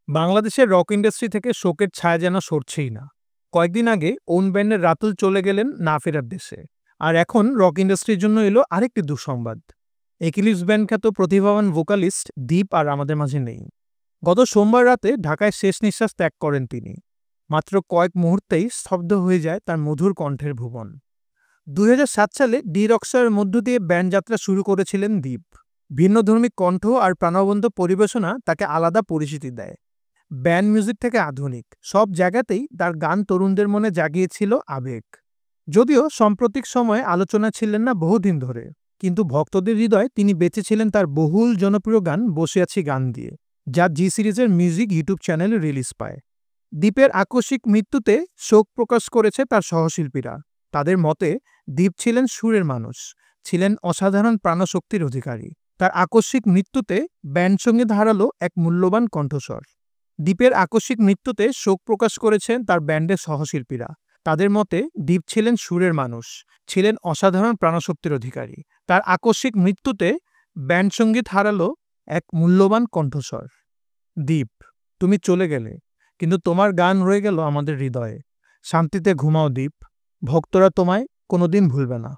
বাংলাদেশের rock industry থেকে শোকের ছায়া যেন সরছেই না। কয়েকদিন আগে ওন ব্যান্ডের রাতুল চলে গেলেন না ফেরার দেশে। আর এখন রক ইন্ডাস্ট্রির জন্য এলো আরেকটি দুঃসংবাদ। একিলিপস ব্যান্ড খ্যাত প্রতিভাবান ভোকালিস্ট দীপ আর আমাদের মাঝে নেই। গত সোমবার রাতে ঢাকায় শেষ নিঃশ্বাস ত্যাগ করেন তিনি। মাত্র কয়েক মুহূর্তেই স্তব্ধ হয়ে যায় তার মধুর কণ্ঠের ভুবন। ২০০৭ সালে ডি রকস্টারের মধ্য দিয়ে ব্যান্ড যাত্রা শুরু করেছিলেন দীপ। ভিন্নধর্মী কণ্ঠ আর প্রাণবন্ত পরিবেশনা তাকে আলাদা পরিচিতি দেয়। ব্যান্ড মিউজিক থেকে আধুনিক সব জায়গাতেই তার গান তরুণদের মনে জাগিয়েছিল আবেগ। যদিও সাম্প্রতিক সময়ে আলোচনা ছিলেন না বহুদিন ধরে, কিন্তু ভক্তদের হৃদয়ে তিনি বেঁচেছিলেন তার বহুল জনপ্রিয় গান বসে আছি গান দিয়ে, যা জি সিরিজের মিউজিক ইউটিউব চ্যানেলে রিলিজ পায়। দীপের আকস্মিক মৃত্যুতে শোক প্রকাশ করেছে তার সহশিল্পীরা। তাদের মতে দীপ ছিলেন সুরের মানুষ, ছিলেন অসাধারণ প্রাণশক্তির অধিকারী। তার আকস্মিক মৃত্যুতে ব্যান্ড সঙ্গীত হারালো এক মূল্যবান কণ্ঠস্বর। দীপের আকস্মিক মৃত্যুতে শোক প্রকাশ করেছেন তার ব্যান্ডের সহশিল্পীরা। তাদের মতে দীপ ছিলেন সুরের মানুষ, ছিলেন অসাধারণ প্রাণশক্তির অধিকারী। তার আকস্মিক মৃত্যুতে ব্যান্ড সঙ্গীত হারালো এক মূল্যবান কণ্ঠস্বর। দীপ, তুমি চলে গেলে, কিন্তু তোমার গান রয়ে গেল আমাদের হৃদয়ে। শান্তিতে ঘুমাও দীপ, ভক্তরা তোমায় কোনোদিন ভুলবে না।